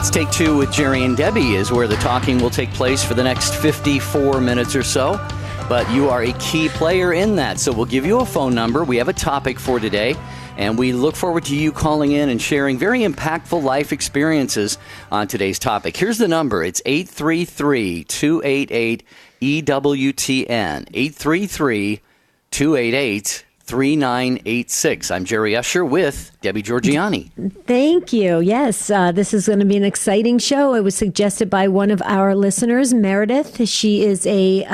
It's Take Two with Jerry and Debbie is where the talking will take place for the next 54 minutes or so. But you are a key player in that. So we'll give you a phone number. We have a topic for today. And we look forward to you calling in and sharing very impactful life experiences on today's topic. Here's the number. It's 833-288-EWTN. 833-288-3986. I'm Jerry Usher with Debbie Georgiani. Thank you. Yes, this is going to be an exciting show. It was suggested by one of our listeners, Meredith. She is a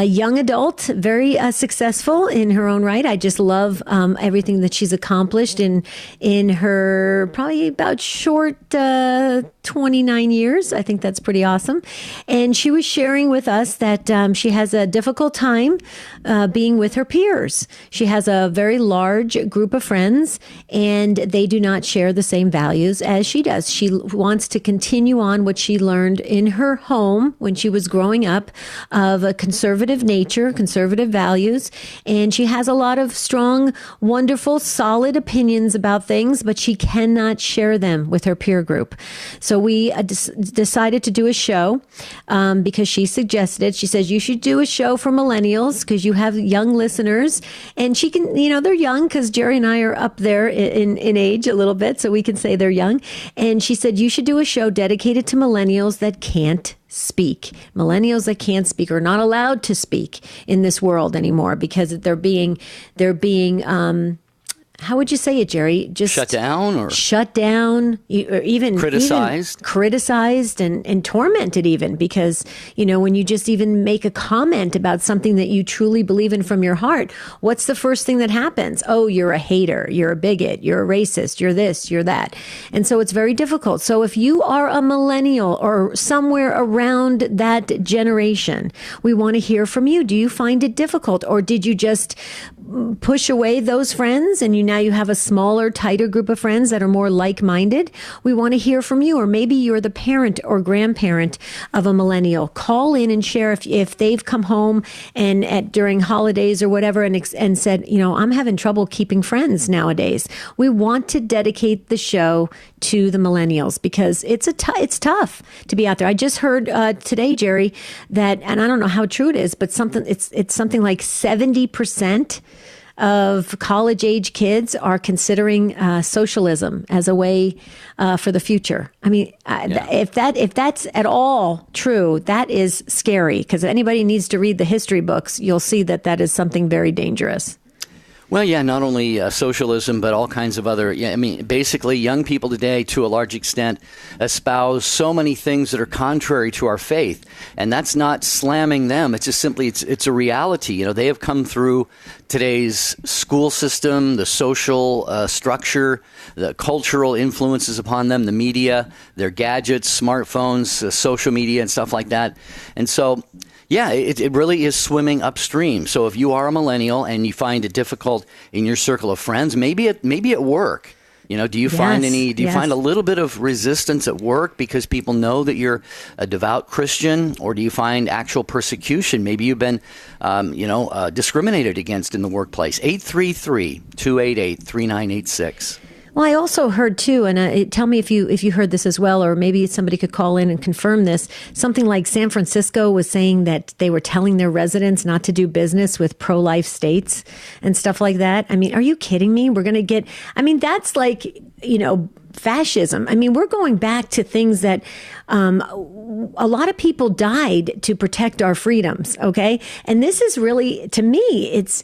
young adult, very successful in her own right. I just love everything that she's accomplished in her probably about short 29 years. I think that's pretty awesome. And she was sharing with us that she has a difficult time being with her peers. She has a very large group of friends, and they do not share the same values as she does. She wants to continue on what she learned in her home when she was growing up of a conservative nature, conservative values. And she has a lot of strong, wonderful, solid opinions about things, but she cannot share them with her peer group. So we decided to do a show because she suggested it. She says, you should do a show for millennials because you have young listeners. And she can, they're young because Jerry and I are up there in age a little bit, so we can say they're young. And she said, you should do a show dedicated to millennials that can't speak. Millennials that can't speak are not allowed to speak in this world anymore because they're being how would you say it, Jerry? Just shut down, or even criticized and tormented even because, when you just even make a comment about something that you truly believe in from your heart, what's the first thing that happens? Oh, you're a hater, you're a bigot, you're a racist, you're this, you're that. And so it's very difficult. So if you are a millennial or somewhere around that generation, we want to hear from you. Do you find it difficult, or did you just push away those friends and now you have a smaller, tighter group of friends that are more like-minded? We want to hear from you. Or maybe you're the parent or grandparent of a millennial. Call in and share if they've come home and during holidays or whatever and said, I'm having trouble keeping friends nowadays. We want to dedicate the show to the millennials because it's tough to be out there. I just heard today, Jerry, that, and I don't know how true it is, but it's something like 70% of college-age kids are considering socialism as a way for the future. I mean, if that's at all true, that is scary because anybody needs to read the history books. You'll see that is something very dangerous. Well, yeah, not only socialism, but all kinds of other, basically young people today, to a large extent, espouse so many things that are contrary to our faith. And that's not slamming them. It's just simply, it's a reality. They have come through today's school system, the social structure, the cultural influences upon them, the media, their gadgets, smartphones, social media, and stuff like that. And so, yeah, it really is swimming upstream. So if you are a millennial and you find it difficult in your circle of friends, maybe at work, do you find find a little bit of resistance at work because people know that you're a devout Christian, or do you find actual persecution? Maybe you've been, discriminated against in the workplace. 833-288-3986. Well, I also heard too, and tell me if you heard this as well, or maybe somebody could call in and confirm this. Something like San Francisco was saying that they were telling their residents not to do business with pro-life states and stuff like that. I mean, are you kidding me? We're going to get, that's like, fascism. We're going back to things that a lot of people died to protect our freedoms. Okay. And this is really, to me, it's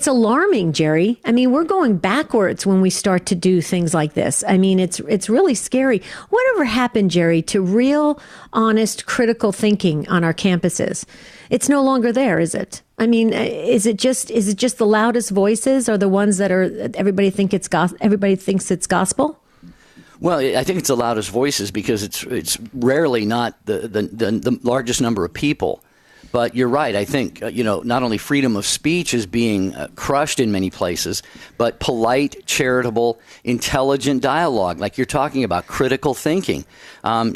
alarming, Jerry. We're going backwards when we start to do things like this. It's really scary. Whatever happened, Jerry, to real, honest, critical thinking on our campuses? It's no longer there, is it? Is it just the loudest voices are the ones that are, everybody thinks it's gospel? Well, I think it's the loudest voices because it's rarely not the largest number of people. But you're right. I think, not only freedom of speech is being crushed in many places, but polite, charitable, intelligent dialogue, like you're talking about, critical thinking. A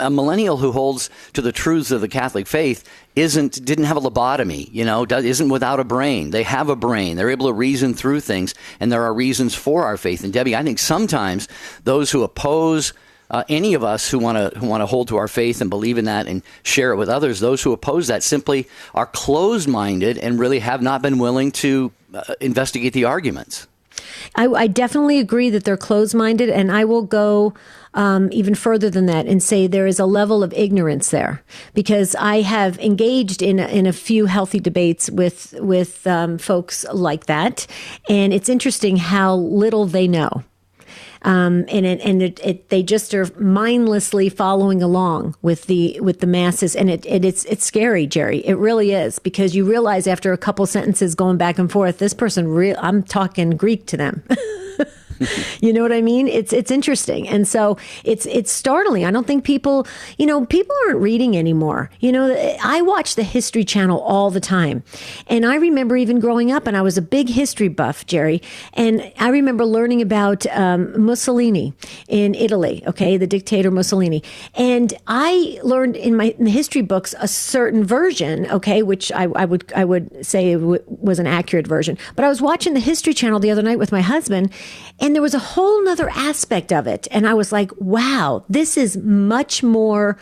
millennial who holds to the truths of the Catholic faith didn't have a lobotomy, isn't without a brain. They have a brain. They're able to reason through things, and there are reasons for our faith. And Debbie, I think sometimes those who oppose any of us who want to hold to our faith and believe in that and share it with others, those who oppose that simply are closed-minded and really have not been willing to investigate the arguments. I definitely agree that they're closed-minded, and I will go even further than that and say there is a level of ignorance there, because I have engaged in a few healthy debates with folks like that, and it's interesting how little they know. They just are mindlessly following along with the masses, and it's scary, Jerry. It really is, because you realize after a couple sentences going back and forth, this person I'm talking Greek to them. You know what I mean? It's interesting. And so it's startling. I don't think people aren't reading anymore. I watch the History Channel all the time. And I remember even growing up, and I was a big history buff, Jerry. And I remember learning about Mussolini in Italy, okay, the dictator Mussolini. And I learned in the history books a certain version, okay, which I would say was an accurate version. But I was watching the History Channel the other night with my husband, and there was a whole nother aspect of it. And I was like, wow, this is much more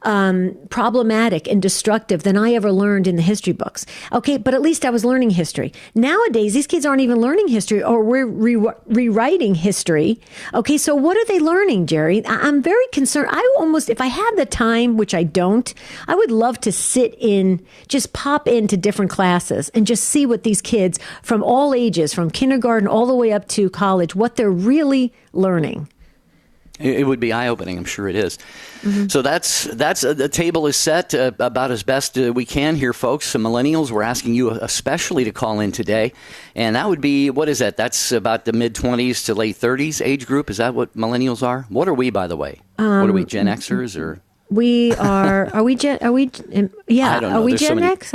problematic and destructive than I ever learned in the history books. Okay, but at least I was learning history. Nowadays, these kids aren't even learning history, or we're rewriting history. Okay, so what are they learning, Jerry? I'm very concerned. If I had the time, which I don't, I would love to just pop into different classes and just see what these kids from all ages, from kindergarten all the way up to college, what they're really learning. It would be eye-opening. I'm sure it is. Mm-hmm. So that's the table is set about as best we can here, folks. So millennials, we're asking you especially to call in today. And that would be, what is that? That's about the mid-20s to late 30s age group. Is that what millennials are? What are we, by the way? What are we, Gen Xers or... We are we Gen X?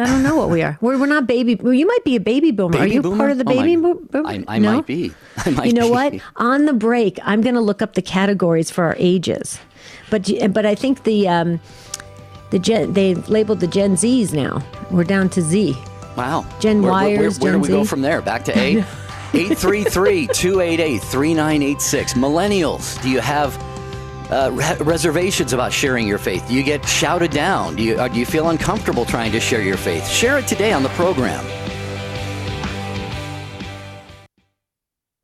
I don't know what we are. We're not baby. Well, you might be a baby boomer. Are you boomer? Part of the baby boomer? I no? Might be. You know what? On the break, I'm going to look up the categories for our ages. But I think they've labeled the Gen Zs now. We're down to Z. Wow. Gen Yers, where Gen do we Z? go from there? Back to A? 833-288-3986. Millennials, do you have reservations about sharing your faith? Do you get shouted down? Do you feel uncomfortable trying to share your faith? Share it today on the program.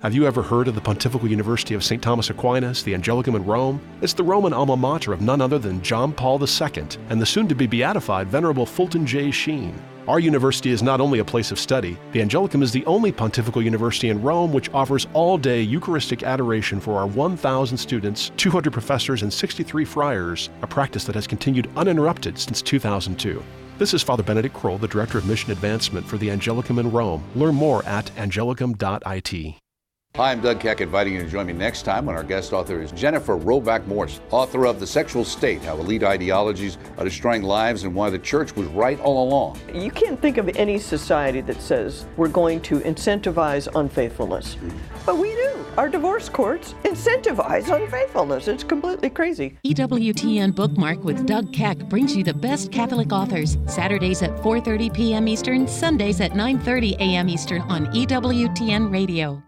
Have you ever heard of the Pontifical University of St. Thomas Aquinas, the Angelicum in Rome? It's the Roman alma mater of none other than John Paul II and the soon-to-be beatified Venerable Fulton J. Sheen. Our university is not only a place of study, the Angelicum is the only pontifical university in Rome which offers all-day Eucharistic adoration for our 1,000 students, 200 professors, and 63 friars, a practice that has continued uninterrupted since 2002. This is Father Benedict Kroll, the Director of Mission Advancement for the Angelicum in Rome. Learn more at angelicum.it. Hi, I'm Doug Keck, inviting you to join me next time when our guest author is Jennifer Roback Morse, author of The Sexual State, How Elite Ideologies Are Destroying Lives and Why the Church Was Right All Along. You can't think of any society that says we're going to incentivize unfaithfulness. But we do. Our divorce courts incentivize unfaithfulness. It's completely crazy. EWTN Bookmark with Doug Keck brings you the best Catholic authors. Saturdays at 4:30 p.m. Eastern, Sundays at 9:30 a.m. Eastern on EWTN Radio.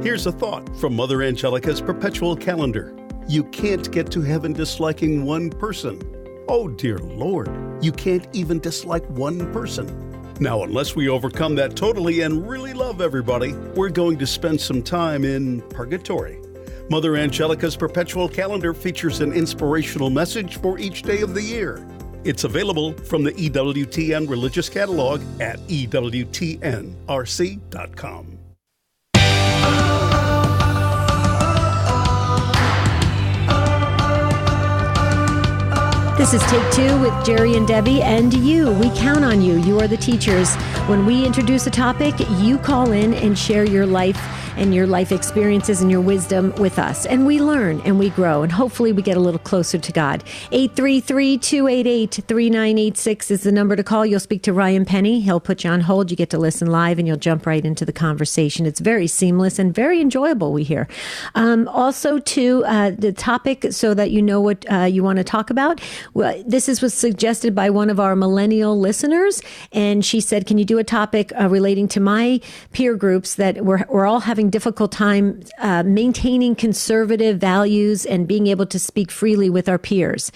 Here's a thought from Mother Angelica's perpetual calendar. You can't get to heaven disliking one person. Oh, dear Lord, you can't even dislike one person. Now, unless we overcome that totally and really love everybody, we're going to spend some time in purgatory. Mother Angelica's perpetual calendar features an inspirational message for each day of the year. It's available from the EWTN Religious Catalog at EWTNRC.com. This is Take Two with Jerry and Debbie and you. We count on you. You are the teachers. When we introduce a topic, you call in and share your life and your life experiences and your wisdom with us. And we learn and we grow, and hopefully we get a little closer to God. 833-288-3986 is the number to call. You'll speak to Ryan Penny. He'll put you on hold. You get to listen live, and you'll jump right into the conversation. It's very seamless and very enjoyable, we hear. Also, to the topic, so that you know what you want to talk about. Well, this was suggested by one of our millennial listeners, and she said, can you do a topic relating to my peer groups that we're all having difficult time maintaining conservative values and being able to speak freely with our peers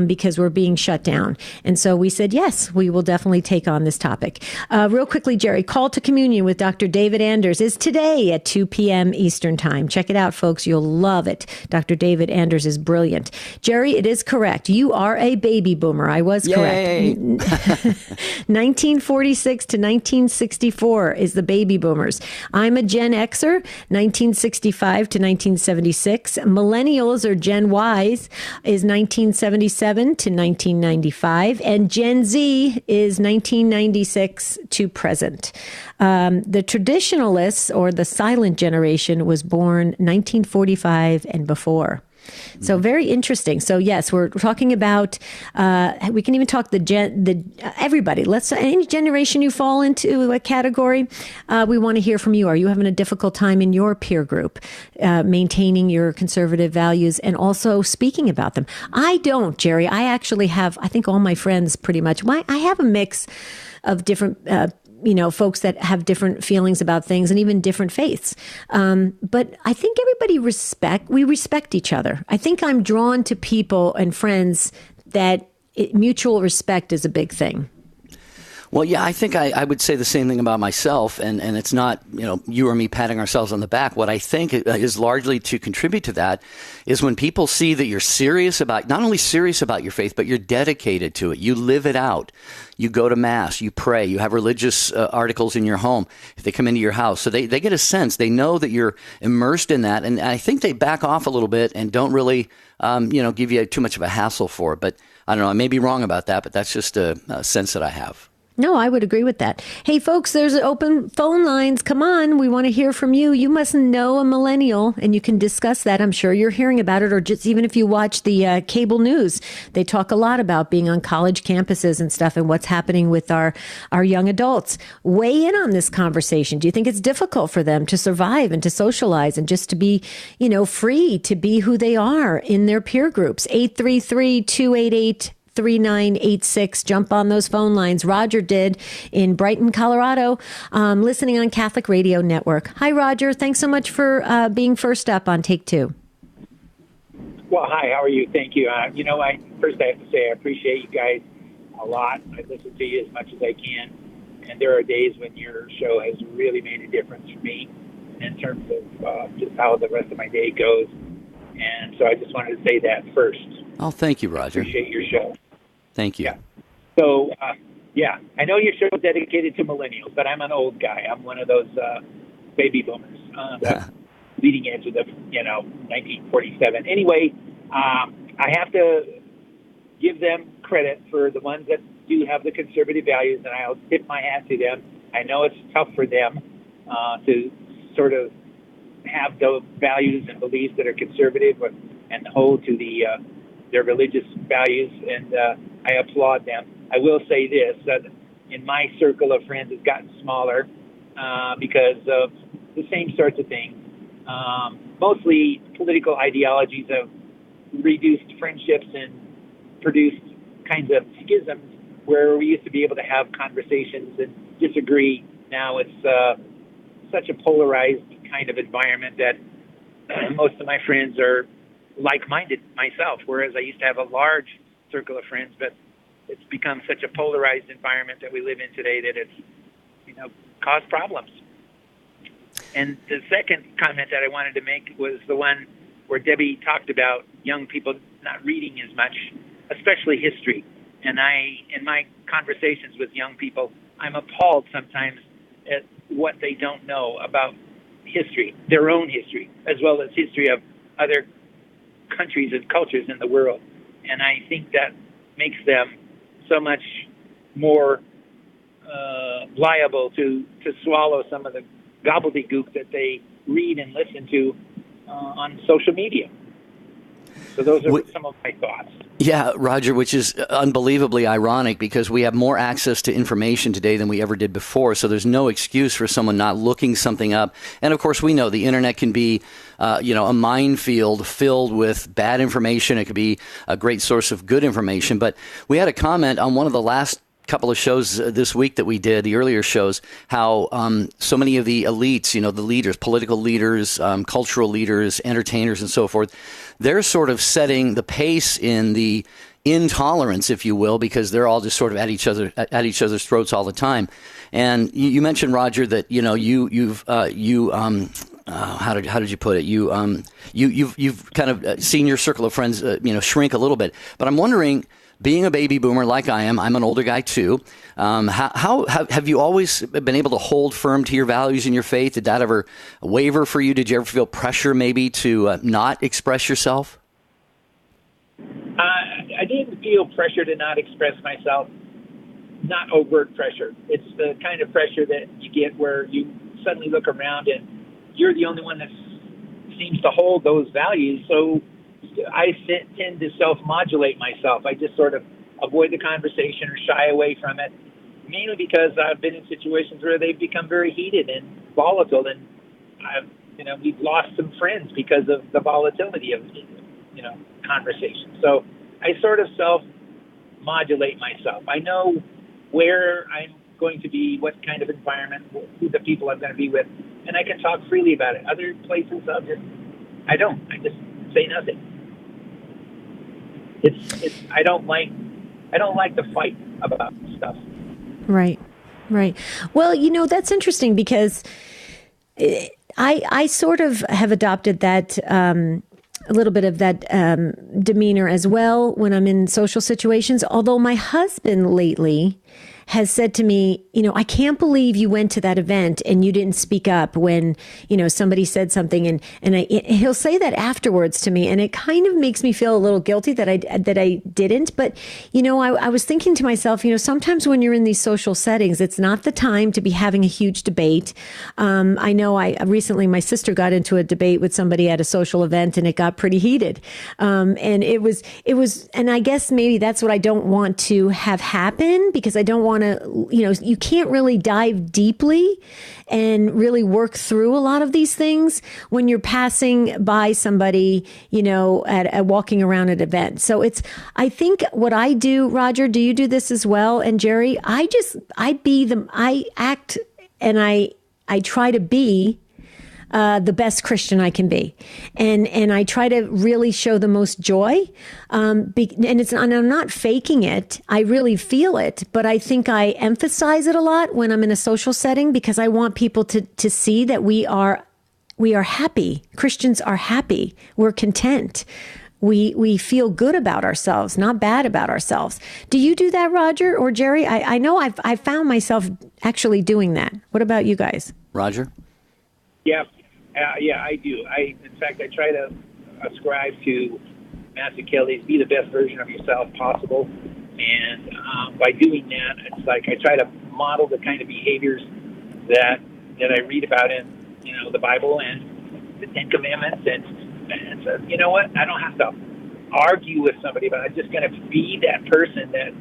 because we're being shut down. And so we said, yes, we will definitely take on this topic. Real quickly, Jerry, Call to Communion with Dr. David Anders is today at 2 p.m. Eastern Time. Check it out, folks. You'll love it. Dr. David Anders is brilliant. Jerry, it is correct. You are a baby boomer. I was correct. 1946 to 1964 is the baby boomers. I'm a Gen Xer, 1965 to 1976. Millennials, or Gen Ys, is 1977 to 1995. And Gen Z is 1996 to present. The traditionalists, or the silent generation, was born 1945 and before. So very interesting. So yes, we're talking about. We can even talk everybody. Any generation you fall into a category, we want to hear from you. Are you having a difficult time in your peer group, maintaining your conservative values and also speaking about them? I don't, Jerry. I actually have. I think all my friends pretty much. I have a mix of different. Folks that have different feelings about things and even different faiths. But I think we respect each other. I think I'm drawn to people and friends that mutual respect is a big thing. Well, yeah, I think I would say the same thing about myself, and it's not, you or me patting ourselves on the back. What I think is largely to contribute to that is when people see that you're not only serious about your faith, but you're dedicated to it. You live it out. You go to Mass, you pray, you have religious articles in your home if they come into your house. So they get a sense, they know that you're immersed in that. And I think they back off a little bit and don't really, give you too much of a hassle for it. But I don't know, I may be wrong about that, but that's just a sense that I have. No, I would agree with that. Hey, folks, there's open phone lines. Come on. We want to hear from you. You must know a millennial, and you can discuss that. I'm sure you're hearing about it, or just even if you watch the cable news, they talk a lot about being on college campuses and stuff and what's happening with our young adults. Weigh in on this conversation. Do you think it's difficult for them to survive and to socialize and just to be, free to be who they are in their peer groups? 833-288-3986. Jump on those phone lines. Roger did in Brighton, Colorado, listening on Catholic Radio Network. Hi, Roger. Thanks so much for being first up on Take Two. Well, hi. How are you? Thank you. First I have to say I appreciate you guys a lot. I listen to you as much as I can, and there are days when your show has really made a difference for me in terms of just how the rest of my day goes. And so I just wanted to say that first. Oh, thank you, Roger. I appreciate your show. Thank you. Yeah. So, I know your show is dedicated to millennials, but I'm an old guy. I'm one of those baby boomers, the leading edge of the, 1947. Anyway, I have to give them credit for the ones that do have the conservative values, and I'll tip my hat to them. I know it's tough for them to sort of have those values and beliefs that are conservative and hold to their religious values, and I applaud them. I will say this, that in my circle of friends it's gotten smaller because of the same sorts of things. Mostly political ideologies have reduced friendships and produced kinds of schisms where we used to be able to have conversations and disagree. Now it's such a polarized kind of environment that most of my friends are like-minded myself, whereas I used to have a large circle of friends, but it's become such a polarized environment that we live in today that it's, caused problems. And the second comment that I wanted to make was the one where Debbie talked about young people not reading as much, especially history. And in my conversations with young people, I'm appalled sometimes at what they don't know about history, their own history, as well as history of other countries and cultures in the world. And I think that makes them so much more liable to swallow some of the gobbledygook that they read and listen to on social media. So those are some of my thoughts. Yeah, Roger, which is unbelievably ironic because we have more access to information today than we ever did before. So there's no excuse for someone not looking something up. And of course, we know the internet can be, a minefield filled with bad information. It could be a great source of good information. But we had a comment on one of the last couple of shows this week that we did, the earlier shows, how so many of the elites, the leaders, political leaders, cultural leaders, entertainers, and so forth, they're sort of setting the pace in the intolerance, if you will, because they're all just sort of at each other's throats all the time. And you mentioned, Roger, that how did you put it? You've kind of seen your circle of friends shrink a little bit. But I'm wondering, being a baby boomer like I am, I'm an older guy too. How have you always been able to hold firm to your values and your faith? Did that ever waver for you? Did you ever feel pressure maybe to not express yourself? I didn't feel pressure to not express myself, not overt pressure. It's the kind of pressure that you get where you suddenly look around and you're the only one that seems to hold those values. So I tend to self-modulate myself. I just sort of avoid the conversation or shy away from it, mainly because I've been in situations where they've become very heated and volatile, and we've lost some friends because of the volatility of conversation. So I sort of self-modulate myself. I know where I'm going to be, what kind of environment, who the people I'm going to be with, and I can talk freely about it. Other places, I just say nothing. I don't like to fight about stuff. Right. Well, that's interesting because I sort of have adopted that a little bit of that demeanor as well when I'm in social situations. Although my husband lately has said to me, I can't believe you went to that event and you didn't speak up when, somebody said something, and he'll say that afterwards to me, and it kind of makes me feel a little guilty that I didn't. But, I was thinking to myself, sometimes when you're in these social settings, it's not the time to be having a huge debate. I know recently my sister got into a debate with somebody at a social event, and it got pretty heated. And it was, and I guess maybe that's what I don't want to have happen, because I don't want to, you can't really dive deeply and really work through a lot of these things when you're passing by somebody, at walking around at an event. So I think what I do, Roger, do you do this as well? And Jerry, I act and I try to be the best Christian I can be. And I try to really show the most joy. And I'm not faking it. I really feel it, but I think I emphasize it a lot when I'm in a social setting, because I want people to see that we are happy. Christians are happy. We're content. We feel good about ourselves, not bad about ourselves. Do you do that, Roger or Jerry? I know I've found myself actually doing that. What about you guys? Roger? Yeah, I do. In fact, I try to ascribe to Matthew Kelly's "Be the best version of yourself possible," and by doing that, it's like I try to model the kind of behaviors that I read about in the Bible and the Ten Commandments, and so, you know what? I don't have to argue with somebody, but I'm just going to be that person that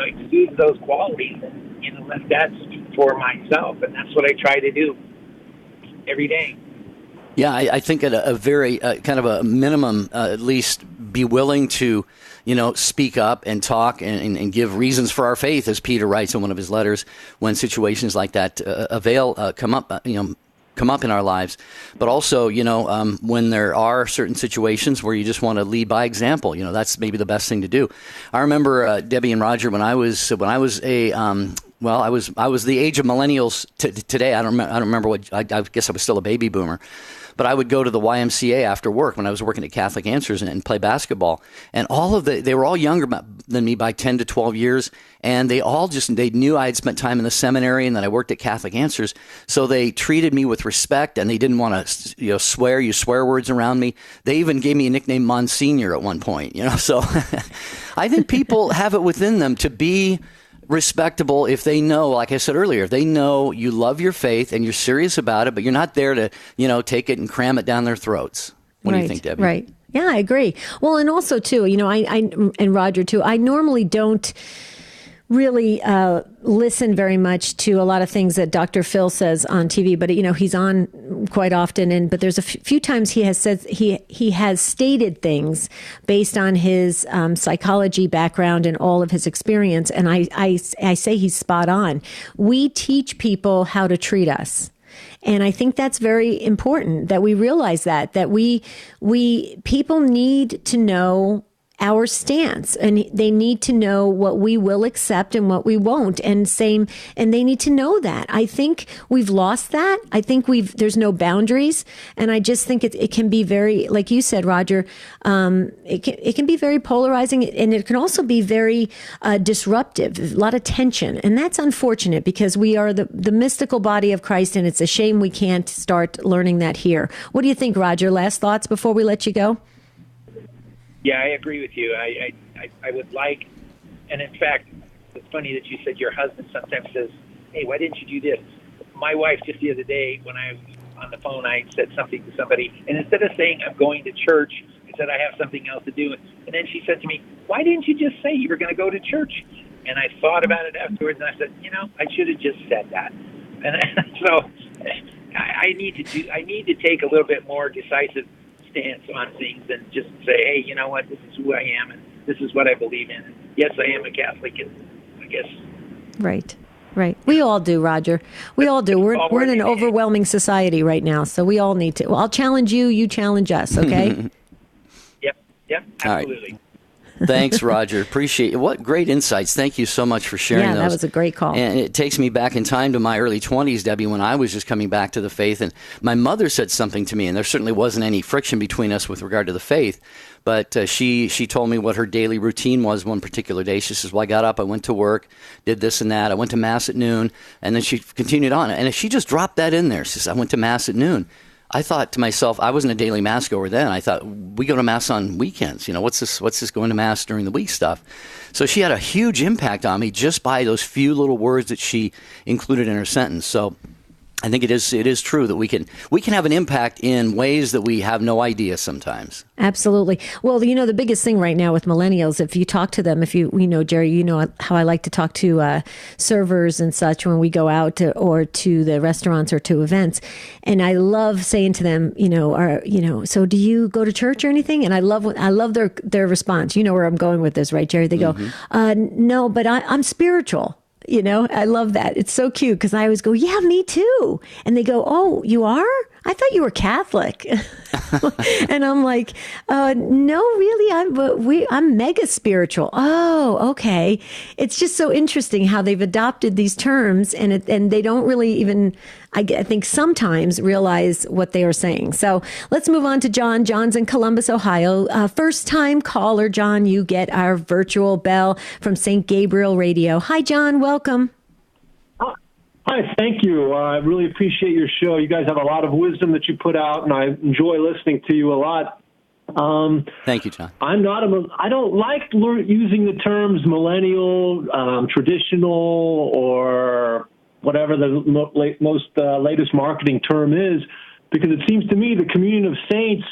exudes those qualities, and let that speak for myself, and that's what I try to do every day. Yeah, I think at a very kind of a minimum, at least be willing to, speak up and talk and give reasons for our faith, as Peter writes in one of his letters, when situations like that come up in our lives. But also, when there are certain situations where you just want to lead by example, that's maybe the best thing to do. I remember Debbie and Roger when I was the age of millennials today. I don't remember I guess I was still a baby boomer. But I would go to the YMCA after work when I was working at Catholic Answers and play basketball. And they were all younger than me by 10 to 12 years. And they knew I had spent time in the seminary and that I worked at Catholic Answers. So they treated me with respect, and they didn't want to, use swear words around me. They even gave me a nickname, Monsignor, at one point, So I think people have it within them to be respectable if they know, like I said earlier, if they know you love your faith and you're serious about it, but you're not there to, take it and cram it down their throats. What do you think, Debbie? Right. Yeah, I agree. Well, and also too, I and Roger too, I normally don't really listen very much to a lot of things that Dr. Phil says on TV, but he's on quite often. But there's a few times he has said he has stated things based on his psychology background and all of his experience, and I say he's spot on. We teach people how to treat us. And I think that's very important that we realize that we people need to know our stance, and they need to know what we will accept and what we won't, and they need to know that. I think we've lost that. I think there's no boundaries, and I just think it can be very, like you said, Roger, it can be very polarizing, and it can also be very disruptive, a lot of tension, and that's unfortunate because we are the mystical body of Christ, and it's a shame we can't start learning that here. What do you think, Roger? Last thoughts before we let you go? Yeah, I agree with you. I would like, and in fact, it's funny that you said your husband sometimes says, hey, why didn't you do this? My wife just the other day, when I was on the phone, I said something to somebody, and instead of saying I'm going to church, I said I have something else to do. And then she said to me, why didn't you just say you were going to go to church? And I thought about it afterwards, and I said, I should have just said that. And so I need to take a little bit more decisive stance on things and just say, hey, you know what, this is who I am and this is what I believe in. And yes, I am a Catholic, and I guess. Right. We all do, Roger. We all do. We're in an overwhelming society right now, so we all need to. Well, I'll challenge you, you challenge us, okay? Yep, absolutely. Right. Thanks, Roger. Appreciate it. What great insights. Thank you so much for sharing those. Yeah, that was a great call. And it takes me back in time to my early 20s, Debbie, when I was just coming back to the faith. And my mother said something to me, and there certainly wasn't any friction between us with regard to the faith. But she told me what her daily routine was one particular day. She says, well, I got up, I went to work, did this and that. I went to Mass at noon. And then she continued on. And she just dropped that in there. She says, I went to Mass at noon. I thought to myself, I wasn't a daily Mass goer then. I thought, we go to Mass on weekends. What's this going to Mass during the week stuff? So she had a huge impact on me just by those few little words that she included in her sentence. So I think it is true that we can have an impact in ways that we have no idea sometimes. Absolutely. Well, the biggest thing right now with millennials, if you talk to them, Jerry, how I like to talk to servers and such when we go out or to the restaurants or to events. And I love saying to them, so do you go to church or anything? And I love their response. You know where I'm going with this, right, Jerry? They go, no, but I'm spiritual. I love that. It's so cute because I always go, yeah, me too. And they go, oh, you are? I thought you were Catholic. And I'm like, no, really, I'm mega spiritual. Oh, okay. It's just so interesting how they've adopted these terms and they don't really even, I think sometimes realize what they are saying. So let's move on to John. John's in Columbus, Ohio. First time caller, John, you get our virtual bell from St. Gabriel Radio. Hi, John. Welcome. Hi, thank you. I really appreciate your show. You guys have a lot of wisdom that you put out, and I enjoy listening to you a lot. Thank you, John. I don't like using the terms millennial, traditional, or whatever the most latest marketing term is, because it seems to me the communion of saints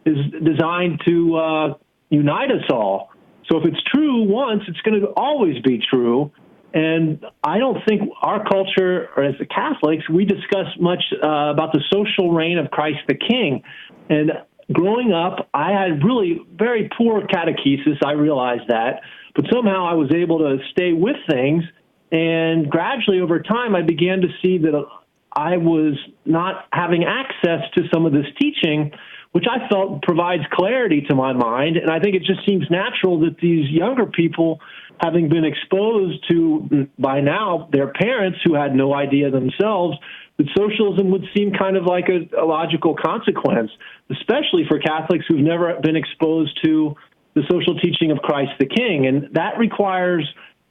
is designed to unite us all. So if it's true once, it's going to always be true. And I don't think our culture, or as the Catholics, we discuss much about the social reign of Christ the King. And growing up, I had really very poor catechesis. I realized that. But somehow I was able to stay with things. And gradually over time, I began to see that I was not having access to some of this teaching, which I felt provides clarity to my mind. And I think it just seems natural that these younger people, having been exposed to, by now, their parents who had no idea themselves, that socialism would seem kind of like a logical consequence, especially for Catholics who've never been exposed to the social teaching of Christ the King. And that requires,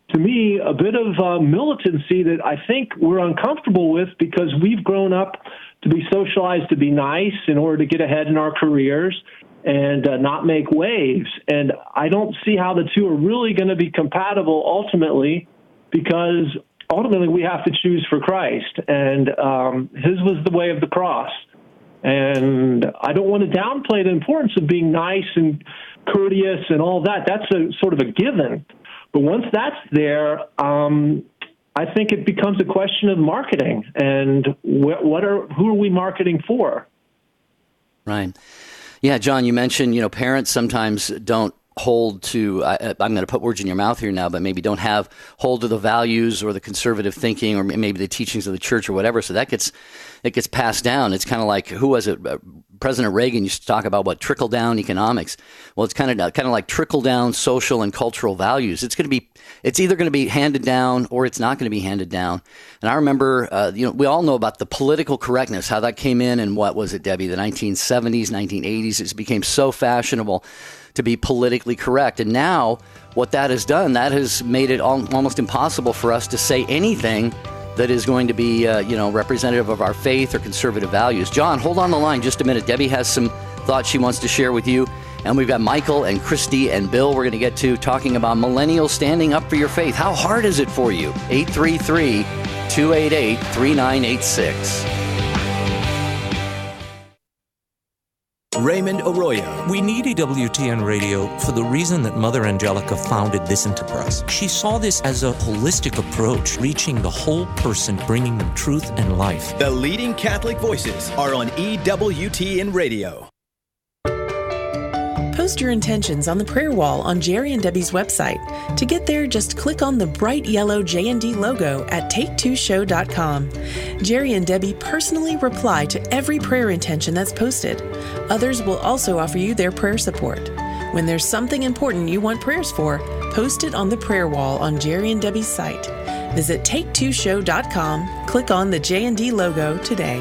to me, a bit of militancy that I think we're uncomfortable with because we've grown up to be socialized to be nice in order to get ahead in our careers and not make waves. And I don't see how the two are really going to be compatible ultimately because ultimately we have to choose for Christ, and his was the way of the cross. And I don't want to downplay the importance of being nice and courteous and all that. That's a sort of a given. But once that's there, I think it becomes a question of marketing and who are we marketing for? Right. Yeah, John, you mentioned, parents sometimes don't hold to, I'm going to put words in your mouth here now, but maybe don't have hold to the values or the conservative thinking or maybe the teachings of the church or whatever. So it gets passed down. It's kind of like, who was it? President Reagan used to talk about trickle down economics. Well, it's kind of like trickle down social and cultural values. It's either going to be handed down or it's not going to be handed down. And I remember, we all know about the political correctness, how that came in what was it, Debbie, the 1970s, 1980s. It became so fashionable to be politically correct. And now what that has done, that has made it almost impossible for us to say anything that is going to be, representative of our faith or conservative values. John, hold on the line just a minute. Debbie has some thoughts she wants to share with you. And we've got Michael and Christy and Bill we're going to get to talking about millennials standing up for your faith. How hard is it for you? 833-288-3986. Raymond Arroyo. We need EWTN radio for the reason that Mother Angelica founded this enterprise. She saw this as a holistic approach, reaching the whole person, bringing them truth and life. The leading Catholic voices are on EWTN radio. Post your intentions on the prayer wall on Jerry and Debbie's website. To get there, just click on the bright yellow J&D logo at take2show.com. Jerry and Debbie personally reply to every prayer intention that's posted. Others will also offer you their prayer support. When there's something important you want prayers for, post it on the prayer wall on Jerry and Debbie's site. Visit take2show.com, click on the J&D logo today.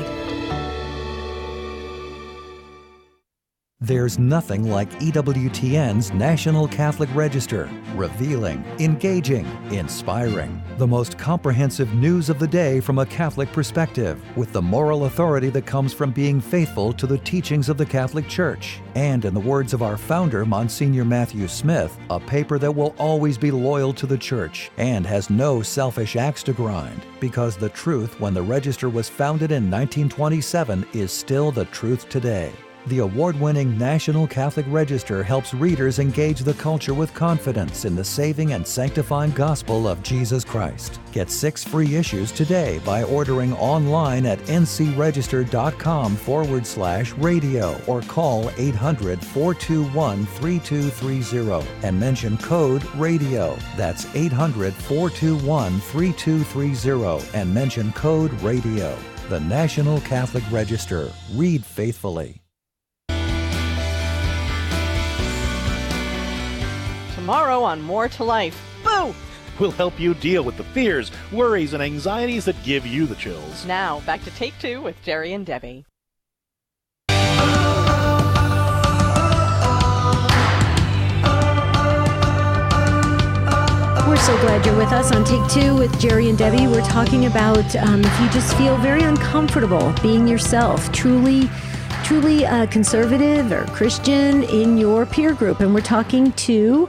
There's nothing like EWTN's National Catholic Register. Revealing, engaging, inspiring. The most comprehensive news of the day from a Catholic perspective, with the moral authority that comes from being faithful to the teachings of the Catholic Church. And in the words of our founder, Monsignor Matthew Smith, a paper that will always be loyal to the Church and has no selfish axe to grind. Because the truth when the Register was founded in 1927 is still the truth today. The award-winning National Catholic Register helps readers engage the culture with confidence in the saving and sanctifying gospel of Jesus Christ. Get 6 free issues today by ordering online at ncregister.com/radio or call 800-421-3230 and mention code RADIO. That's 800-421-3230 and mention code RADIO. The National Catholic Register. Read faithfully. Tomorrow on More to Life. Boo! We'll help you deal with the fears, worries, and anxieties that give you the chills. Now, back to Take Two with Jerry and Debbie. We're so glad you're with us on Take Two with Jerry and Debbie. We're talking about if you just feel very uncomfortable being yourself, truly conservative or Christian in your peer group. And we're talking to,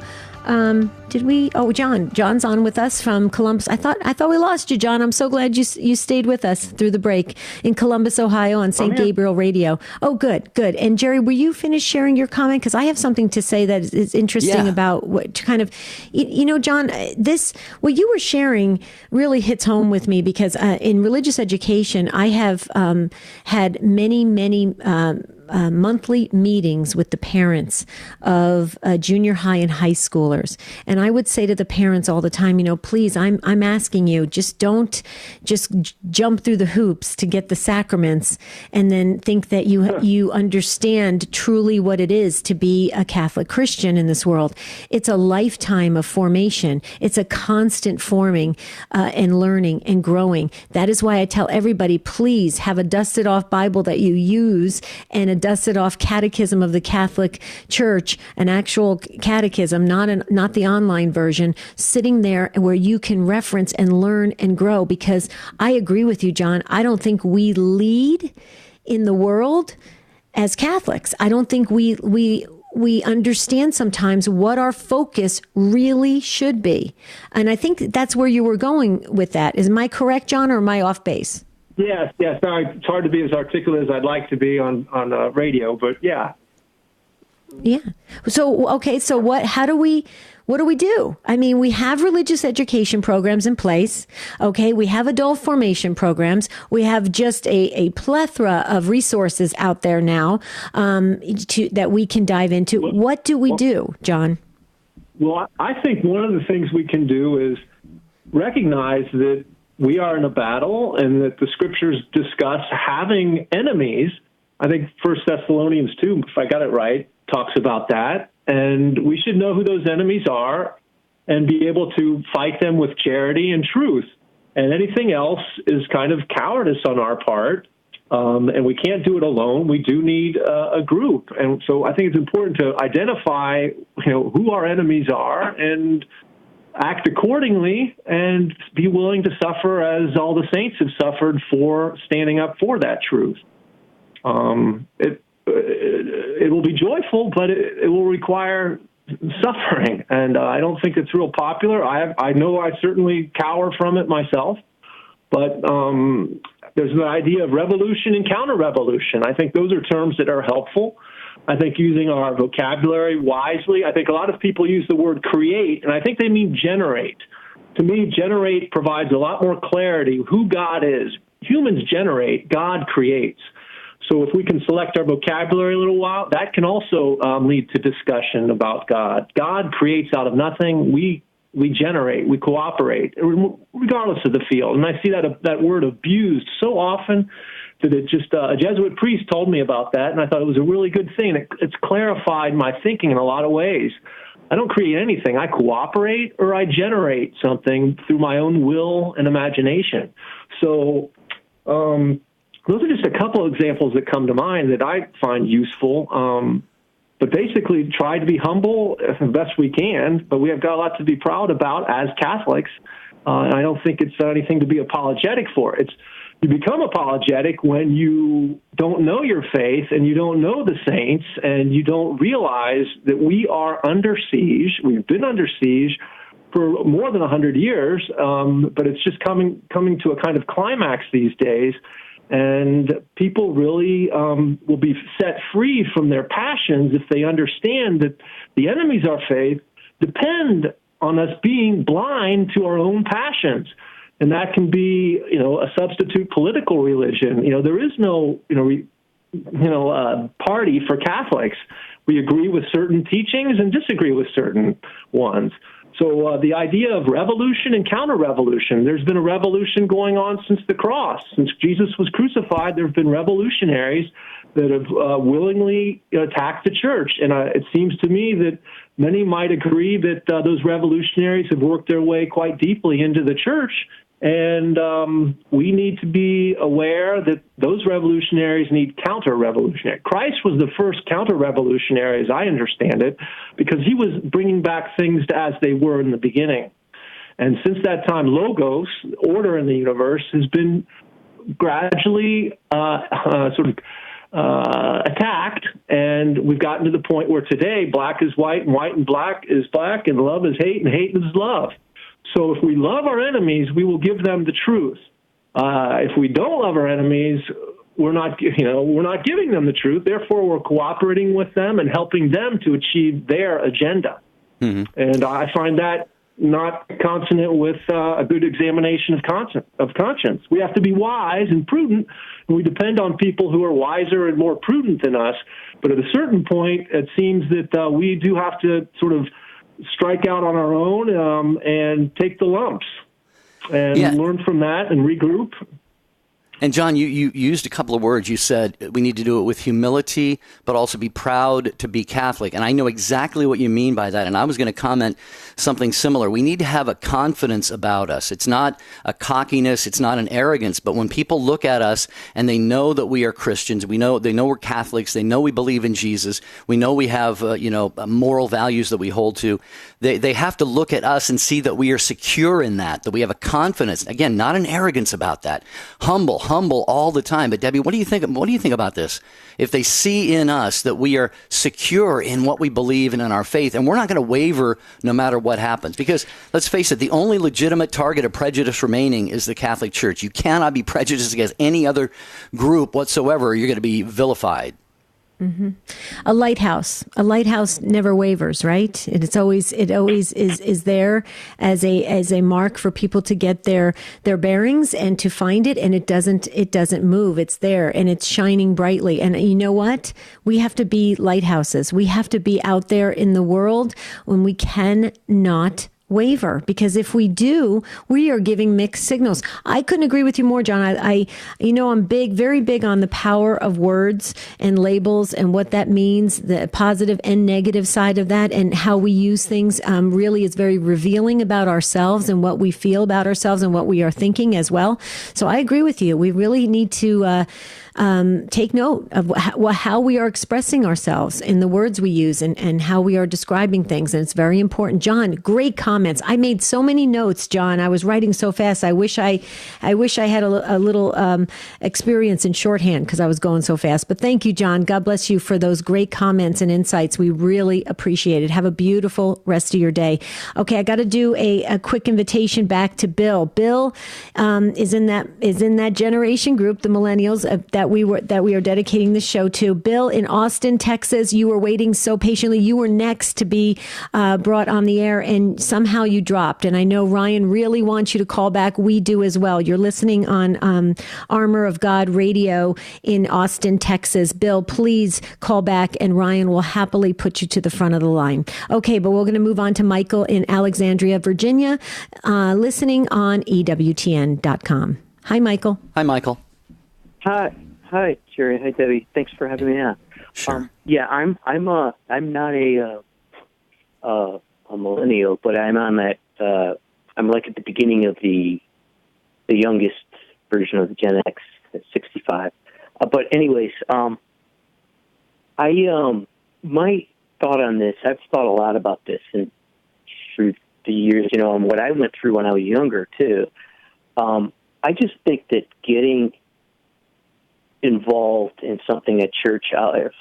John. John's on with us from Columbus. I thought we lost you, John. I'm so glad you stayed with us through the break in Columbus, Ohio on St. Gabriel Radio. Oh, good. And Jerry, were you finished sharing your comment? Because I have something to say that is interesting about what kind of, John, what you were sharing really hits home with me because in religious education, I have had many monthly meetings with the parents of junior high and high schoolers. And I would say to the parents all the time, please, I'm asking you, just don't just jump through the hoops to get the sacraments and then think that you understand truly what it is to be a Catholic Christian in this world. It's a lifetime of formation. It's a constant forming and learning and growing. That is why I tell everybody, please have a dusted off Bible that you use and a dusted off catechism of the Catholic Church, an actual catechism, not the online version, sitting there where you can reference and learn and grow. Because I agree with you, John. I don't think we lead in the world as Catholics. I don't think we we understand sometimes what our focus really should be. And I think that's where you were going with that. Am I correct, John, or am I off base? Yes. Sorry, it's hard to be as articulate as I'd like to be on radio, but yeah. Yeah. So, okay. So what do we do? I mean, we have religious education programs in place. Okay. We have adult formation programs. We have just a plethora of resources out there now that we can dive into. What do we do, John? Well, I think one of the things we can do is recognize that we are in a battle and that the scriptures discuss having enemies. I think 1 Thessalonians 2, if I got it right, talks about that. And we should know who those enemies are and be able to fight them with charity and truth. And anything else is kind of cowardice on our part. And we can't do it alone. We do need a group. And so I think it's important to identify, who our enemies are and act accordingly and be willing to suffer as all the saints have suffered for standing up for that truth. It will be joyful, but it will require suffering. And I don't think it's real popular. I know I certainly cower from it myself. But there's the idea of revolution and counter-revolution. I think those are terms that are helpful. I think using our vocabulary wisely. I think a lot of people use the word create, and I think they mean generate. To me, generate provides a lot more clarity who God is. Humans generate, God creates. So if we can select our vocabulary a little while, that can also lead to discussion about God. God creates out of nothing. We generate, we cooperate, regardless of the field. And I see that word abused so often that it just, a Jesuit priest told me about that, and I thought it was a really good thing. It's clarified my thinking in a lot of ways. I don't create anything. I cooperate or I generate something through my own will and imagination. So those are just a couple of examples that come to mind that I find useful. But basically try to be humble as best we can, but we have got a lot to be proud about as Catholics. And I don't think it's anything to be apologetic for. You become apologetic when you don't know your faith and you don't know the saints and you don't realize that we are under siege. We've been under siege for more than 100 years, but it's just coming to a kind of climax these days. And people really will be set free from their passions if they understand that the enemies of our faith depend on us being blind to our own passions. And that can be, a substitute political religion. There is no, party for Catholics. We agree with certain teachings and disagree with certain ones. So the idea of revolution and counter-revolution, there's been a revolution going on since the cross. Since Jesus was crucified, there have been revolutionaries that have willingly attacked the church. And it seems to me that many might agree that those revolutionaries have worked their way quite deeply into the church. And we need to be aware that those revolutionaries need counter-revolutionary. Christ was the first counter-revolutionary, as I understand it, because he was bringing back things as they were in the beginning. And since that time, logos, order in the universe, has been gradually attacked, and we've gotten to the point where today black is white and black is black, and love is hate and hate is love. So if we love our enemies, we will give them the truth. If we don't love our enemies, we're not giving them the truth. Therefore, we're cooperating with them and helping them to achieve their agenda. Mm-hmm. And I find that not consonant with a good examination of conscience. We have to be wise and prudent, and we depend on people who are wiser and more prudent than us. But at a certain point, it seems that we do have to sort of strike out on our own and take the lumps and learn from that and regroup. And John, you used a couple of words. You said we need to do it with humility, but also be proud to be Catholic. And I know exactly what you mean by that. And I was going to comment something similar. We need to have a confidence about us. It's not a cockiness. It's not an arrogance. But when people look at us and they know that we are Christians, they know we're Catholics, they know we believe in Jesus, we know we have moral values that we hold to. They have to look at us and see that we are secure in that we have a confidence. Again, not an arrogance about that. Humble humble all the time. But Debbie, what do you think? What do you think about this? If they see in us that we are secure in what we believe and in our faith, and we're not going to waver no matter what happens, because let's face it, the only legitimate target of prejudice remaining is the Catholic Church. You cannot be prejudiced against any other group whatsoever. You're going to be vilified. Mm-hmm. A lighthouse never wavers, right? And it always is there as a mark for people to get their bearings and to find it, and it doesn't move. It's there and it's shining brightly. And you know what? We have to be lighthouses. We have to be out there in the world when we cannot waver, because if we do, we are giving mixed signals. I couldn't agree with you more, John. I'm very big on the power of words and labels and what that means, the positive and negative side of that, and how we use things really is very revealing about ourselves and what we feel about ourselves and what we are thinking as well. So I agree with you. We really need to take note of how we are expressing ourselves in the words we use and how we are describing things. And it's very important. John, great comments. I made so many notes, John. I was writing so fast. I wish I had a little experience in shorthand because I was going so fast. But thank you, John. God bless you for those great comments and insights. We really appreciate it. Have a beautiful rest of your day. Okay, I got to do a quick invitation back to Bill. Bill is in that generation group, the millennials, that we are dedicating the show to. Bill in Austin, Texas, you were waiting so patiently. You were next to be brought on the air, and somehow you dropped. And I know Ryan really wants you to call back. We do as well. You're listening on Armor of God Radio in Austin, Texas. Bill, please call back, and Ryan will happily put you to the front of the line. Okay, but we're going to move on to Michael in Alexandria, Virginia, listening on EWTN.com. Hi, Michael. Hi, Michael. Hi, Jerry. Hi, Debbie. Thanks for having me on. Sure. I'm not a millennial, but I'm on that. I'm like at the beginning of the youngest version of the Gen X at 65. But anyways, my thought on this. I've thought a lot about this and through the years, and what I went through when I was younger too. I just think that getting involved in something at church,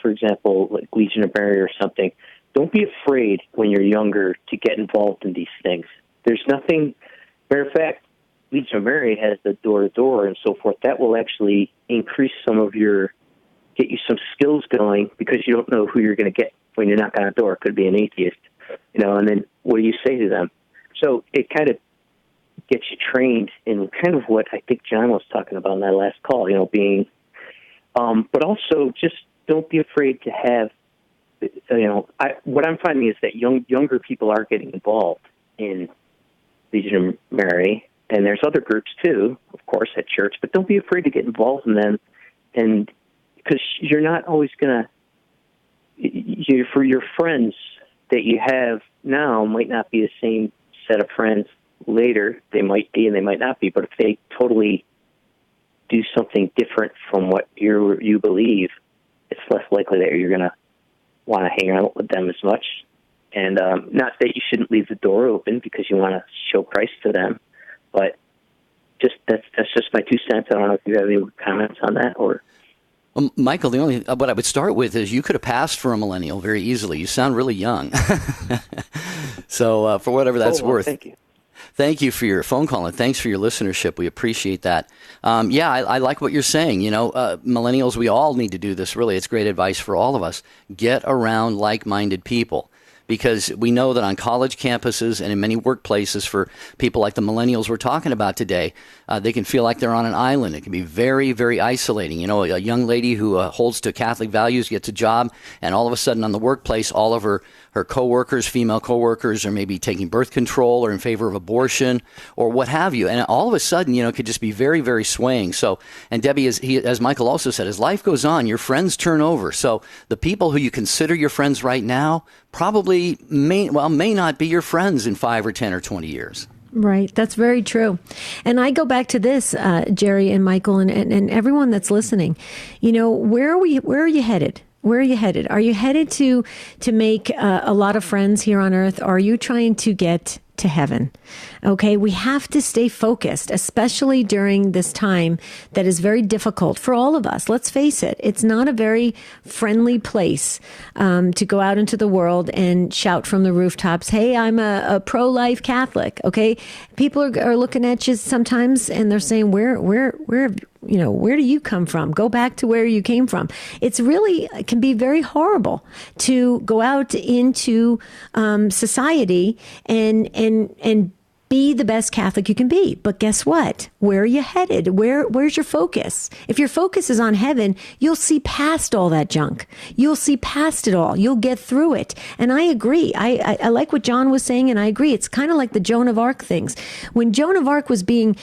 for example, like Legion of Mary or something, don't be afraid when you're younger to get involved in these things. There's nothing, matter of fact, Legion of Mary has the door-to-door and so forth. That will actually increase get you some skills going, because you don't know who you're going to get when you knock on a door. It could be an atheist, and then what do you say to them? So it kind of gets you trained in kind of what I think John was talking about in that last call, being... but also, just don't be afraid to have, what I'm finding is that younger people are getting involved in Legion of Mary, and there's other groups too, of course, at church, but don't be afraid to get involved in them, and because you're not always going to, for your friends that you have now might not be the same set of friends later. They might be and they might not be, but if they totally do something different from what you believe, it's less likely that you're going to want to hang out with them as much. And not that you shouldn't leave the door open because you want to show Christ to them, but that's just my 2 cents. I don't know if you have any comments on that. Or Michael, the only what I would start with is you could have passed for a millennial very easily. You sound really young. So for whatever that's worth. Thank you. Thank you for your phone call, and thanks for your listenership. We appreciate that. I like what you're saying. Millennials, we all need to do this, really. It's great advice for all of us. Get around like-minded people, because we know that on college campuses and in many workplaces for people like the millennials we're talking about today, they can feel like they're on an island. It can be very, very isolating. A young lady who holds to Catholic values gets a job, and all of a sudden on the workplace, all of her coworkers, female coworkers, are maybe taking birth control or in favor of abortion or what have you. And all of a sudden, it could just be very, very swaying. So, and Debbie, as Michael also said, as life goes on, your friends turn over. So the people who you consider your friends right now probably may not be your friends in 5 or 10 or 20 years. Right. That's very true. And I go back to this, Jerry and Michael and everyone that's listening. Where are you headed? Where are you headed? Are you headed to make a lot of friends here on earth? Are you trying to get to heaven. Okay, we have to stay focused, especially during this time that is very difficult for all of us. Let's face it, it's not a very friendly place to go out into the world and shout from the rooftops, hey, I'm a pro-life Catholic. Okay, people are looking at you sometimes and they're saying, where do you come from? Go back to where you came from. It's really it can be very horrible to go out into society and be the best Catholic you can be. But guess what? Where are you headed? Where's your focus? If your focus is on heaven, you'll see past all that junk. You'll see past it all. You'll get through it. And I agree. I like what John was saying, and I agree. It's kind of like the Joan of Arc things. When Joan of Arc was being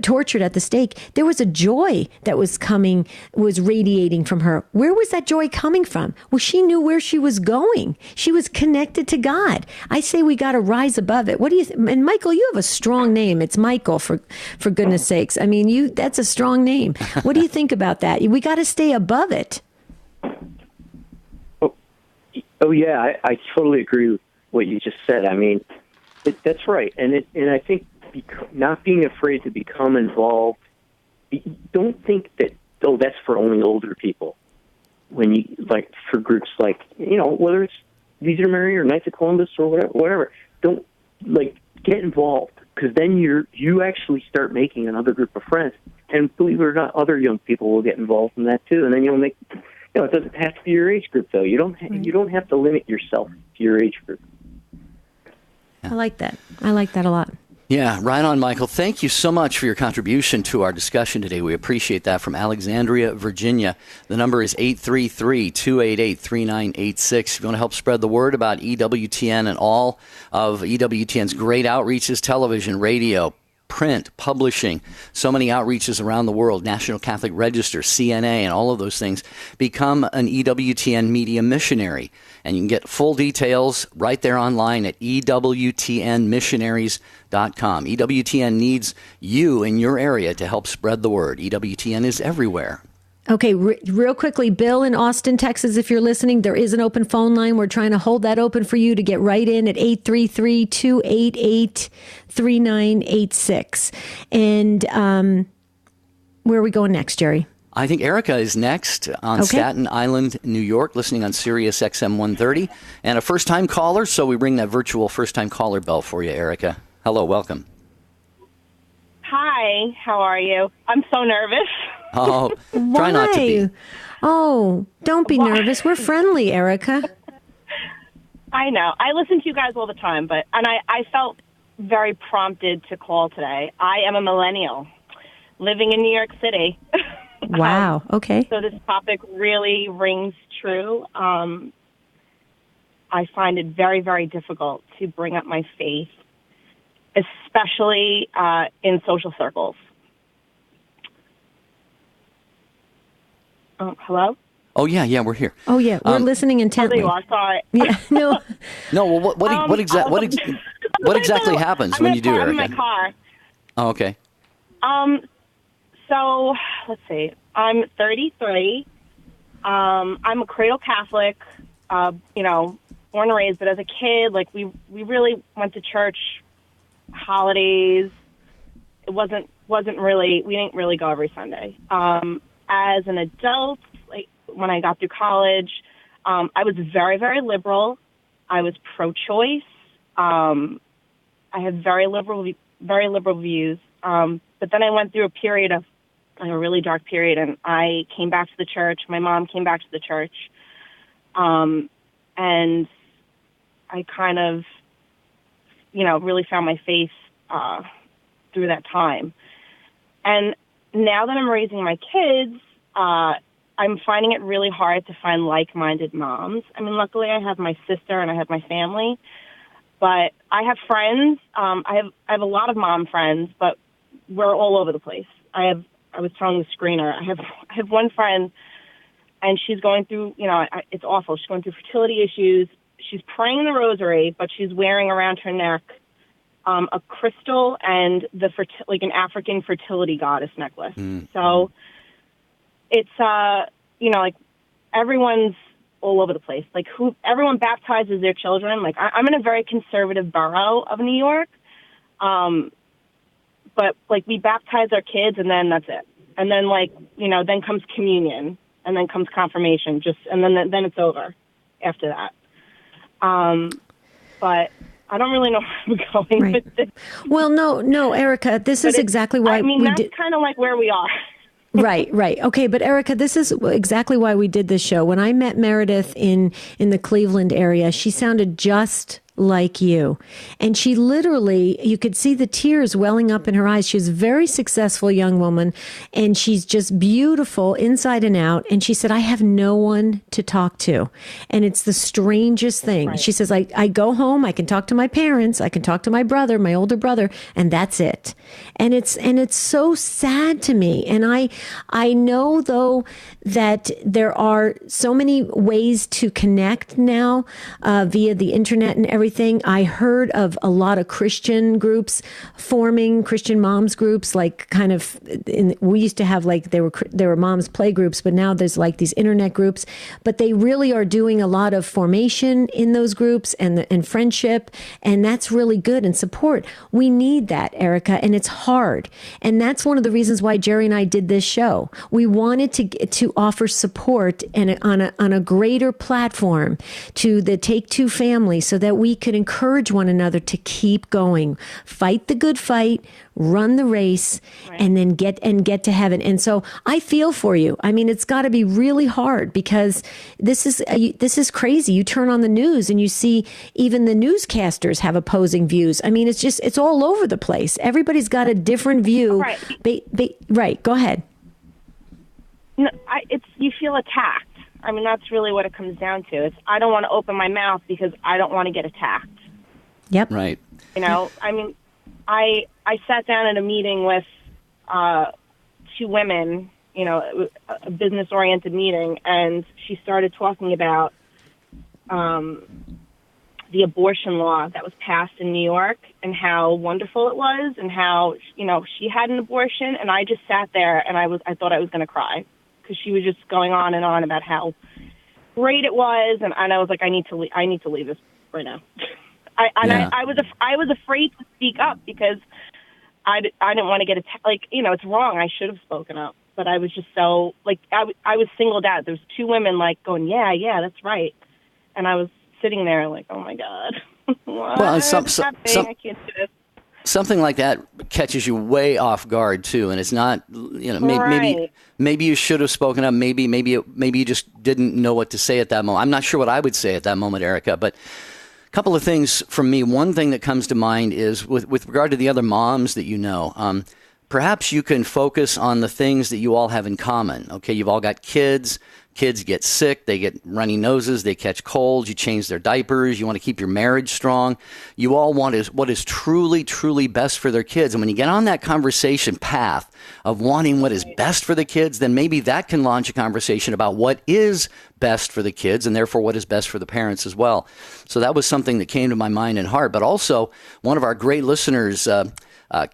tortured at the stake, there was a joy that was radiating from her. Where was that joy coming from? Well, she knew where she was going. She was connected to God. I say we got to rise above it. What do you and Michael, you have a strong name. It's Michael, for goodness sakes. I mean, that's a strong name. What do you think about that? We got to stay above it. Oh yeah, I totally agree with what you just said. I mean, that's right. And I think not being afraid to become involved, don't think that, that's for only older people. When you, like, for groups like, whether it's Legion of Mary or Knights of Columbus or whatever, don't, get involved, because then you actually start making another group of friends. And believe it or not, other young people will get involved in that too. And then you'll make, it doesn't have to be your age group, though. You don't have to limit yourself to your age group. I like that. I like that a lot. Yeah, right on, Michael. Thank you so much for your contribution to our discussion today. We appreciate that. From Alexandria, Virginia. The number is 833-288-3986. If you want to help spread the word about EWTN and all of EWTN's great outreaches, television, radio, print, publishing, so many outreaches around the world, National Catholic Register, CNA, and all of those things, become an EWTN media missionary. And you can get full details right there online at EWTNmissionaries.com. EWTN needs you in your area to help spread the word. EWTN is everywhere. Okay, real quickly, Bill in Austin, Texas, if you're listening, there is an open phone line. We're trying to hold that open for you to get right in at 833-288-3986. And where are we going next, Jerry? I think Erica is next on Staten Island, New York, listening on Sirius XM 130. And a first-time caller, so we ring that virtual first-time caller bell for you, Erica. Hello, welcome. Hi, how are you? I'm so nervous. Oh, try not to be. Oh, don't be nervous. We're friendly, Erica. I know. I listen to you guys all the time, and I felt very prompted to call today. I am a millennial living in New York City. Wow. Okay. So this topic really rings true. I find it very, very difficult to bring up my faith, especially in social circles. Hello? Oh, yeah, we're here. Oh, yeah, we're listening intently. Oh, there you are. Sorry. Yeah, no. No, well, what exactly happens when you do, Erica? I'm in my car. Oh, okay. So, let's see. I'm 33. I'm a cradle Catholic, born and raised. But as a kid, we really went to church holidays. It wasn't really, we didn't really go every Sunday. As an adult, when I got through college, I was very, very liberal. I was pro-choice. I had very liberal views. But then I went through a period of a really dark period, and I came back to the church. My mom came back to the church, and I kind of, really found my faith through that time. And now that I'm raising my kids, I'm finding it really hard to find like-minded moms. I mean, luckily I have my sister and I have my family, but I have friends. I have a lot of mom friends, but we're all over the place. I was telling the screener, I have one friend, and she's going through, it's awful. She's going through fertility issues. She's praying the rosary, but she's wearing around her neck a crystal and an African fertility goddess necklace. So it's, everyone's all over the place. Like, everyone baptizes their children. Like, I'm in a very conservative borough of New York. But, like, we baptize our kids, and then that's it. And then, like, then comes communion, and then comes confirmation, and then it's over after that. But I don't really know where I'm going with this. Well, no, Erica, this is exactly why that's kind of like where we are. Right. Okay, but Erica, this is exactly why we did this show. When I met Meredith in the Cleveland area, she sounded just like you. And she literally, you could see the tears welling up in her eyes. She's a very successful young woman, and she's just beautiful inside and out. And she said, I have no one to talk to. And it's the strangest thing. Right. She says, I go home, I can talk to my parents, I can talk to my brother, my older brother, and that's it. And it's so sad to me. And I know, though, that there are so many ways to connect now via the internet and everything. I heard of a lot of Christian groups forming, Christian moms groups, like kind of, we used to have like, there were moms play groups, but now there's like these internet groups, but they really are doing a lot of formation in those groups and friendship. And that's really good, and support. We need that, Erica, and it's hard. And that's one of the reasons why Jerry and I did this show. We wanted to offer support and on a greater platform to the Take Two family, so that we could encourage one another to keep going, fight the good fight, run the race, right, and then get to heaven. And so I feel for you. I mean, it's got to be really hard, because this is crazy. You turn on the news and you see even the newscasters have opposing views. I mean, it's all over the place. Everybody's got a different view. Right. Right. Go ahead. No, you feel attacked. I mean, that's really what it comes down to. I don't want to open my mouth because I don't want to get attacked. Yep. Right. I mean, I sat down at a meeting with two women, a business-oriented meeting, and she started talking about the abortion law that was passed in New York and how wonderful it was, and how, she had an abortion, and I just sat there and I thought I was going to cry, because she was just going on and on about how great it was, and I was like, I need to leave this right now. I was afraid to speak up, because I didn't want to get attacked. Like, it's wrong. I should have spoken up, but I was just so, like, I was singled out. There was two women like going, yeah, that's right, and I was sitting there like, oh my God, what? Well, I can't do this. Something like that catches you way off guard too, and it's not, maybe you should have spoken up. Maybe you just didn't know what to say at that moment. I'm not sure what I would say at that moment, Erica, but a couple of things from me. One thing that comes to mind is with regard to the other moms that you know. Perhaps you can focus on the things that you all have in common. Okay, you've all got kids. Kids get sick, they get runny noses, they catch colds, you change their diapers, you want to keep your marriage strong. You all want what is truly, truly best for their kids. And when you get on that conversation path of wanting what is best for the kids, then maybe that can launch a conversation about what is best for the kids, and therefore what is best for the parents as well. So that was something that came to my mind and heart. But also, one of our great listeners,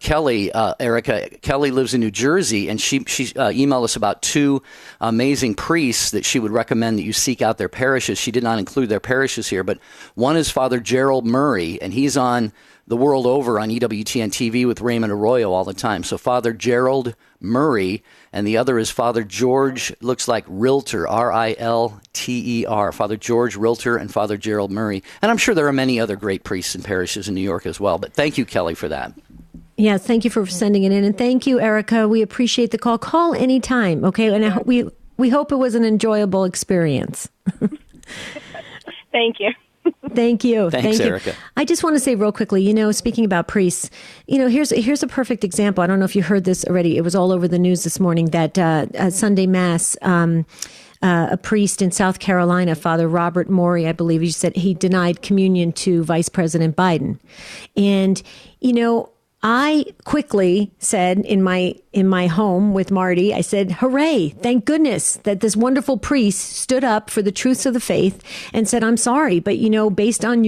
Kelly, Erica, Kelly lives in New Jersey, and she emailed us about two amazing priests that she would recommend that you seek out their parishes. She did not include their parishes here, but one is Father Gerald Murray, and he's on the world over on EWTN TV with Raymond Arroyo all the time. So Father Gerald Murray, and the other is Father George, looks like Rilter, R-I-L-T-E-R, Father George Rilter and Father Gerald Murray. And I'm sure there are many other great priests and parishes in New York as well. But thank you, Kelly, for that. Yeah, thank you for sending it in. And thank you, Erica. We appreciate the call. Call anytime, okay? And we hope it was an enjoyable experience. Thank you. Thank you. Thanks, Erica. I just want to say real quickly, speaking about priests, here's a perfect example. I don't know if you heard this already. It was all over the news this morning that Sunday Mass, a priest in South Carolina, Father Robert Morey, I believe, he said he denied communion to Vice President Biden. And, I quickly said in my home with Marty, I said, hooray, thank goodness that this wonderful priest stood up for the truths of the faith and said, I'm sorry, but based on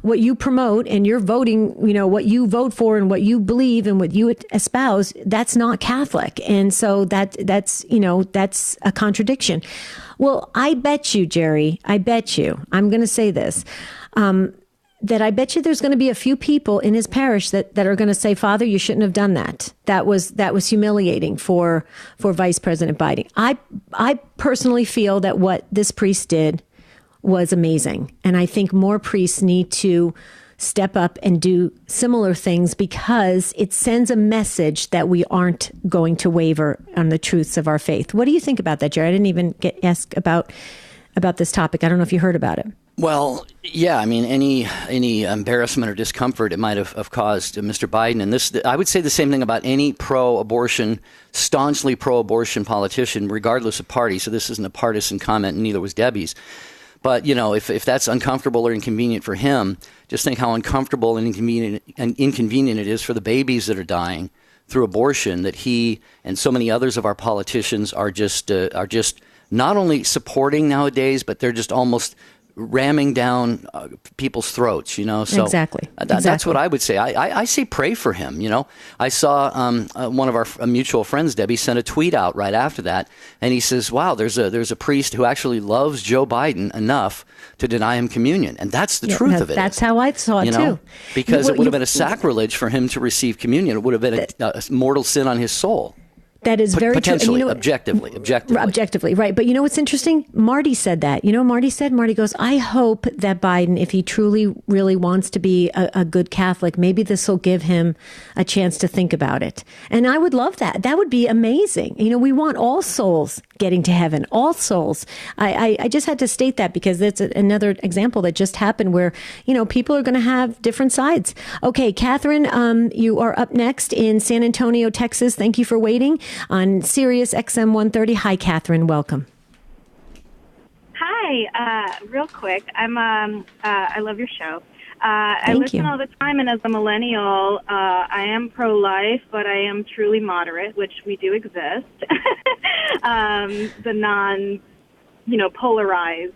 what you promote and your voting, what you vote for and what you believe and what you espouse, that's not Catholic. And so that's a contradiction. Well, I bet you, Jerry, I'm going to say this, that I bet you there's going to be a few people in his parish that are going to say, Father, you shouldn't have done that. That was humiliating for Vice President Biden. I personally feel that what this priest did was amazing. And I think more priests need to step up and do similar things because it sends a message that we aren't going to waver on the truths of our faith. What do you think about that, Jerry? I didn't even get asked about this topic. I don't know if you heard about it. Well, yeah, I mean, any embarrassment or discomfort it might have caused Mr. Biden. And this, I would say the same thing about any pro-abortion, staunchly pro-abortion politician, regardless of party. So this isn't a partisan comment, and neither was Debbie's. But, if that's uncomfortable or inconvenient for him, just think how uncomfortable and inconvenient it is for the babies that are dying through abortion, that he and so many others of our politicians are just not only supporting nowadays, but they're just almost ramming down people's throats, So exactly. That's what I would say. I say pray for him. I saw one of our mutual friends, Debbie, sent a tweet out right after that, and he says, "Wow, there's a priest who actually loves Joe Biden enough to deny him communion," and that's the truth of it. That's how I saw it too. Because it would have been a sacrilege for him to receive communion. It would have been a mortal sin on his soul. That is very potentially, true. objectively, right? But what's interesting? Marty said that. Marty goes, I hope that Biden, if he truly, really wants to be a good Catholic, maybe this will give him a chance to think about it. And I would love that. That would be amazing. We want all souls getting to heaven, all souls. I just had to state that because that's another example that just happened where, people are going to have different sides. Okay, Catherine, you are up next in San Antonio, Texas. Thank you for waiting. On Sirius XM 130. Hi, Catherine. Welcome. Hi. Real quick, I love your show. I Thank listen you. all the time, and as a millennial, I am pro-life, but I am truly moderate, which we do exist. The non, polarized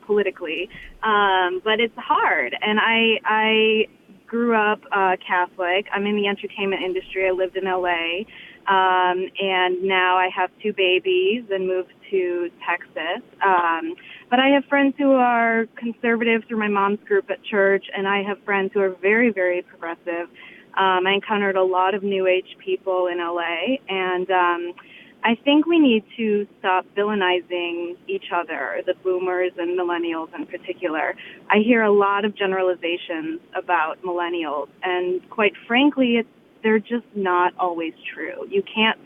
politically, but it's hard. And I grew up Catholic. I'm in the entertainment industry. I lived in LA. And now I have 2 babies and moved to Texas. But I have friends who are conservative through my mom's group at church, and I have friends who are very, very progressive. I encountered a lot of New Age people in LA, and I think we need to stop villainizing each other, the boomers and millennials in particular. I hear a lot of generalizations about millennials, and quite frankly, they're just not always true. You can't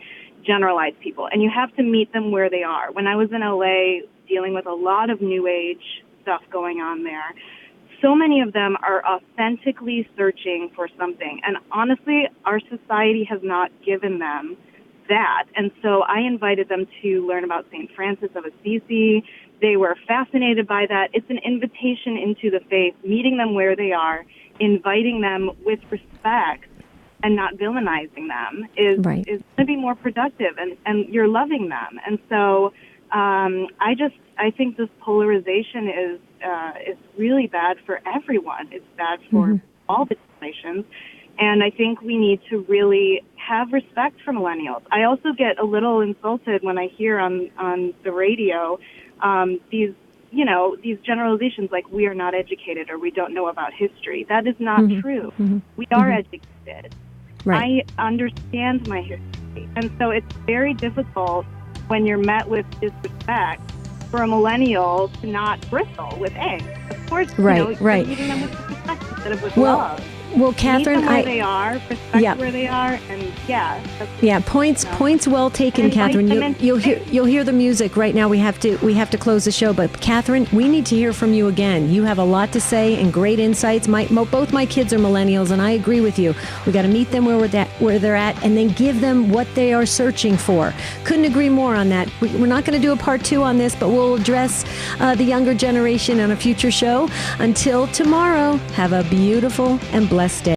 generalize people, and you have to meet them where they are. When I was in LA dealing with a lot of New Age stuff going on there, so many of them are authentically searching for something. And honestly, our society has not given them that. And so I invited them to learn about St. Francis of Assisi. They were fascinated by that. It's an invitation into the faith, meeting them where they are, inviting them with respect, and not villainizing them is going to be more productive, and you're loving them. And so I think this polarization is really bad for everyone. It's bad for all the generations. And I think we need to really have respect for millennials. I also get a little insulted when I hear on the radio these generalizations like we are not educated or we don't know about history. That is not true. We are educated. Right. I understand my history. And so it's very difficult when you're met with disrespect for a millennial to not bristle with eggs. Of course, you're meeting them with respect instead of with love. Well, Catherine, meet them where they are, respect where they are, and points well taken, Catherine. You'll hear the music right now. We have to close the show, but Catherine, we need to hear from you again. You have a lot to say and great insights. Both my kids are millennials, and I agree with you. We got to meet them where they're at, and then give them what they are searching for. Couldn't agree more on that. We're not going to do a part 2 on this, but we'll address the younger generation on a future show. Until tomorrow, have a beautiful and blessed day.